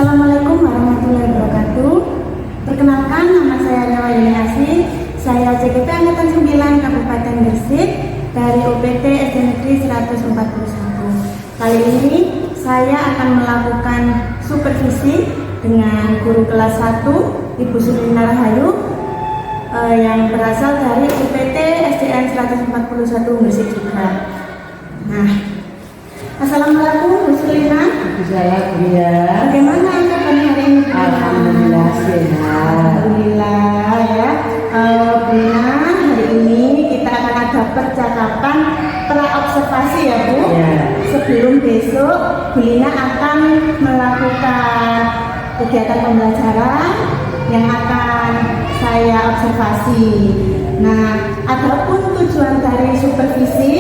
Assalamualaikum warahmatullahi wabarakatuh. Perkenalkan, nama saya Rewa Yuniasi. Saya CGP Angkatan 9 Kabupaten Gresik dari UPT SD Negeri 141. Kali ini saya akan melakukan supervisi dengan guru kelas 1 Ibu Surlina Rahayu yang berasal dari UPT SDN 141 Gresik juga. Nah, Assalamualaikum Bu Surlina. Saya Bria. Bagaimana kabarnya hari ini? Alhamdulillah sehat. Alhamdulillah ya. Bina, hari ini kita akan ada percakapan praobservasi ya Bu. Ya. Sebelum besok Bina akan melakukan kegiatan pembelajaran yang akan saya observasi. Nah, adapun tujuan dari supervisi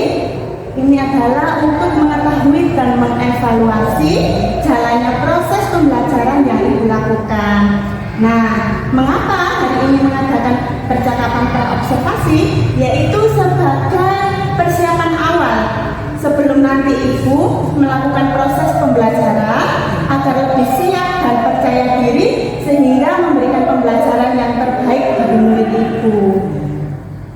ini adalah untuk mengetahui dan mengevaluasi jalannya proses pembelajaran yang Ibu lakukan. Nah, mengapa hari ini mengadakan percakapan praobservasi? Yaitu sebagai persiapan awal sebelum nanti Ibu melakukan proses pembelajaran agar lebih siap dan percaya diri sehingga memberikan pembelajaran yang terbaik bagi murid Ibu.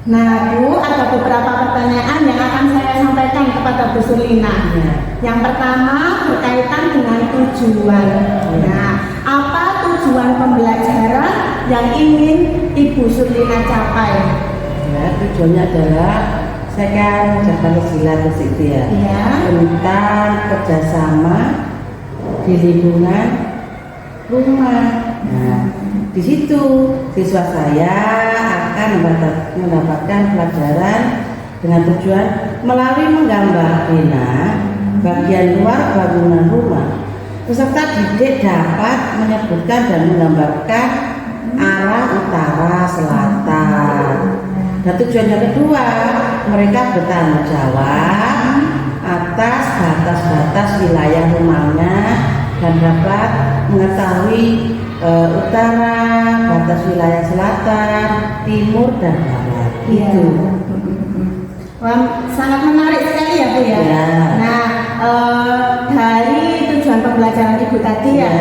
Nah Bu, ada beberapa pertanyaan yang akan saya sampaikan kepada Bu Surlina. Yang pertama berkaitan dengan tujuan. Nah, apa tujuan pembelajaran yang ingin Ibu Surlina capai? Ya, tujuannya adalah saya kan mengajarkan silat di situ ya. Tentang kerjasama di lingkungan rumah. Nah, di situ siswa saya akan mendapatkan pelajaran dengan tujuan melalui menggambar pena bagian luar bangunan rumah. Peserta didik dapat menyebutkan dan menggambarkan arah utara selatan. Dan tujuan yang kedua, mereka bertanggung jawab atas batas-batas wilayah rumahnya dan dapat mengetahui utara, batas wilayah selatan, timur dan barat. Itu. Wah, sangat menarik sekali ya Bu ya. Nah, dari tujuan pembelajaran Ibu tadi ya,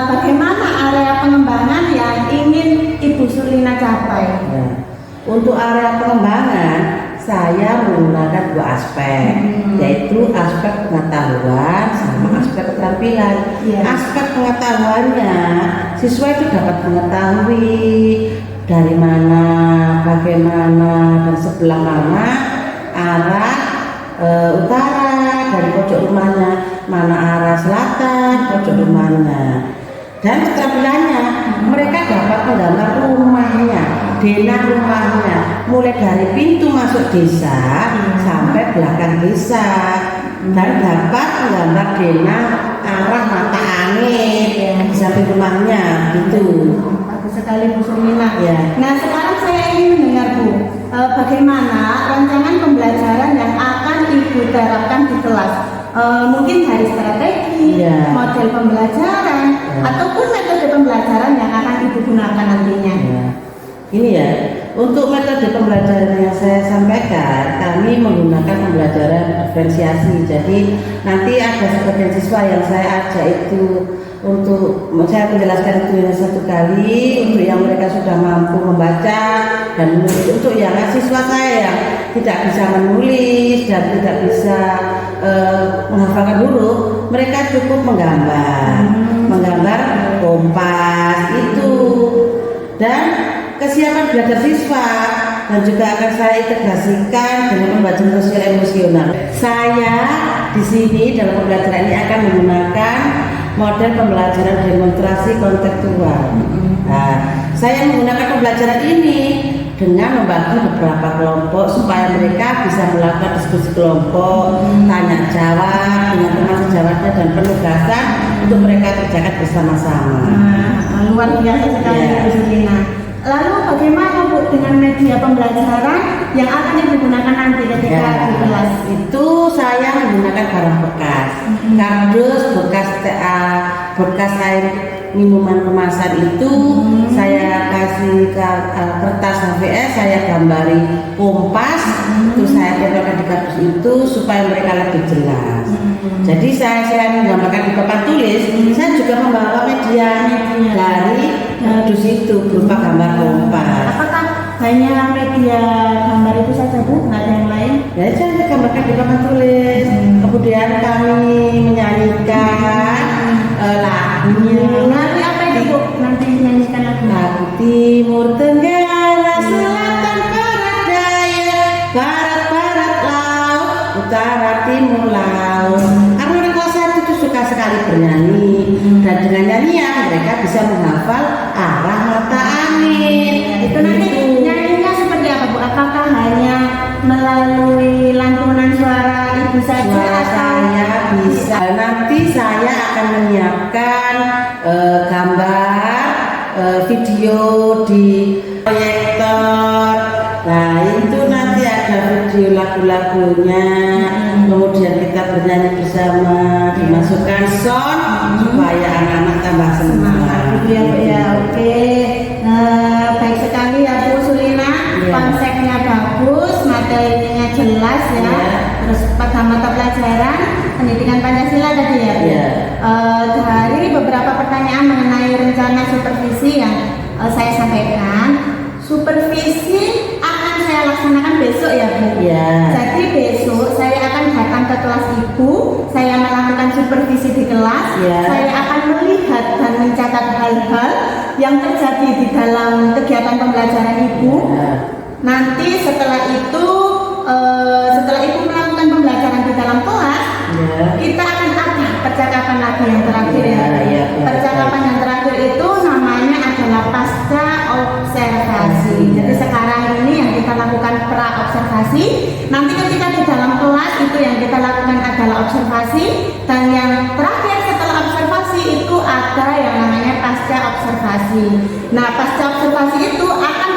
bagaimana area pengembangan yang ingin Ibu Surlina capai? Ya. Untuk area pengembangan, saya menggunakan dua aspek, yaitu aspek pengetahuan sama aspek keterampilan. Aspek pengetahuannya, siswa itu dapat mengetahui dari mana, bagaimana, dan sebelah mana arah utara dari pojok rumahnya, mana arah selatan pojok rumahnya. Dan keterampilannya, mereka dapat menggambar rumahnya, denah rumahnya, mulai dari pintu masuk desa sampai belakang desa, dan dapat menggambar denah arah mata angin di samping rumahnya. Gitu. Bagus sekali Bu Surlina. Ya. Nah, sekarang saya ingin mendengar Bu, bagaimana rancangan pembelajaran yang akan Ibu terapkan di kelas? Mungkin dari strategi, model pembelajaran, ataupun metode pembelajaran yang akan Ibu gunakan nantinya. Ini ya, untuk metode pembelajaran yang saya sampaikan, kami menggunakan pembelajaran diferensiasi. Jadi nanti ada sebagian siswa yang saya ajak itu untuk saya menjelaskan itu yang satu kali, untuk yang mereka sudah mampu membaca dan menulis. Untuk yang siswa saya yang tidak bisa menulis dan tidak bisa menghafalkan huruf, mereka cukup menggambar kompas itu. Dan kesiapan belajar siswa dan juga akan saya integrasikan dengan pembelajaran sosial emosional. Saya di sini dalam pembelajaran ini akan menggunakan model pembelajaran demonstrasi kontekstual. Nah, saya menggunakan pembelajaran ini dengan membagi beberapa kelompok supaya mereka bisa melakukan diskusi kelompok, tanya jawab dengan teman sejawatnya dan penugasan untuk mereka kerjakan bersama-sama. Luar biasa sekali Bu Surlina. Lalu bagaimana Bu dengan media pembelajaran yang akan digunakan nanti ketika di kelas? Itu saya menggunakan barang bekas, kardus bekas air minuman kemasan itu saya kasih kertas HVS, saya gambari kompas Terus saya tempelkan di kardus itu supaya mereka lebih jelas. Jadi saya menggambarkan di papan tulis, saya juga membawa media dari kardus itu berupa gambar kompas. Apakah hanya media gambar itu saja Bu? Nggak ada yang lain? Ya, saya gambarkan di papan tulis. Kemudian kami menyanyikan lagunya. Nanti apa itu Bu? Nanti nyanyikan lagu. Lagu Timur Tenggara, Selatan Barat Daya, Barat Laut, Utara Timur Laut. Karena orang kelas 1 itu suka sekali bernyanyi, dan dengan nyanyian mereka bisa menghafal arah mata angin. Itu nanti nyanyinya seperti apa Bu? Apakah hanya melalui lantunan suara Ibu saja? Suara atau saya bisa. Nanti saya akan menyiapkan gambar, video di proyektor. Nah itu nanti ada video lagu-lagunya. Kemudian kita bernyanyi bersama, dimasukkan sound supaya anak-anak tambah semangat. Gitu ya Bu ya. Oke. Baik sekali ya Bu Sulina. Iya. Konsepnya bagus, materinya jelas ya. Iya. Terus pada mata pelajaran pendidikan Pancasila tadi ya Bu. Iya. Dari beberapa pertanyaan mengenai rencana supervisi yang saya sampaikan, supervisi akan saya laksanakan besok ya Bu. Iya. Jadi besok saya akan datang ke kelas Ibu, saya melakukan supervisi di kelas, Iya. saya akan melihat dan mencatat hal-hal yang terjadi di dalam kegiatan pembelajaran Ibu. Iya. Nanti setelah itu, setelah Ibu melakukan pembelajaran di dalam kelas, Iya. kita akan ada percakapan lagi yang terakhir Iya, ya. iya, Percakapan yang terakhir itu namanya adalah pasca observasi. Jadi sekarang ini yang kita lakukan pra observasi. Nanti ketika di dalam kelas itu yang kita lakukan adalah observasi, dan yang terakhir setelah observasi itu ada yang namanya pasca observasi. Nah pasca observasi itu akan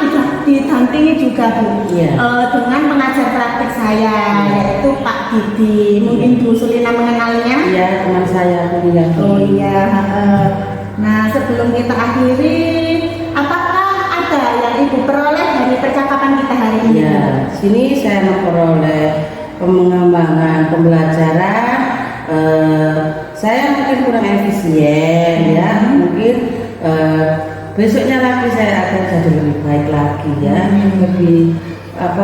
didampingi juga Bu, Iya. dengan pengajar praktik saya yaitu Pak Didi. Mungkin Bu Sulina mengenalnya. Iya, teman saya kuliah. Oh iya. Nah sebelum kita akhiri, apakah ada yang Ibu peroleh dari percakapan kita hari ini? Ya, sini saya memperoleh pengembangan pembelajaran. Saya mungkin kurang efisien ya, mungkin besoknya lagi saya akan jadi lebih baik lagi ya, lebih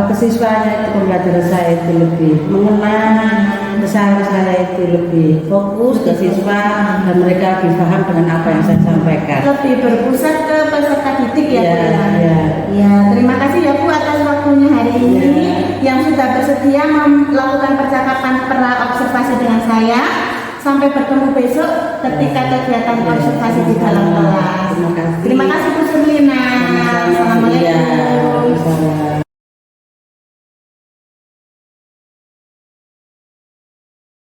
kesiswaan itu pembelajaran saya itu lebih mengenal, kesalahan saya itu lebih fokus ke siswa dan mereka lebih paham dengan apa yang saya sampaikan. Lebih berpusat ke peserta didik ya, Ya, Bu ya. ya. Ya, terima kasih ya Bu atas waktunya hari ini yang sudah bersedia melakukan percakapan pra observasi dengan saya. Sampai bertemu besok ketika kegiatan observasi di dalam kelas. Terima kasih. Terima kasih Bu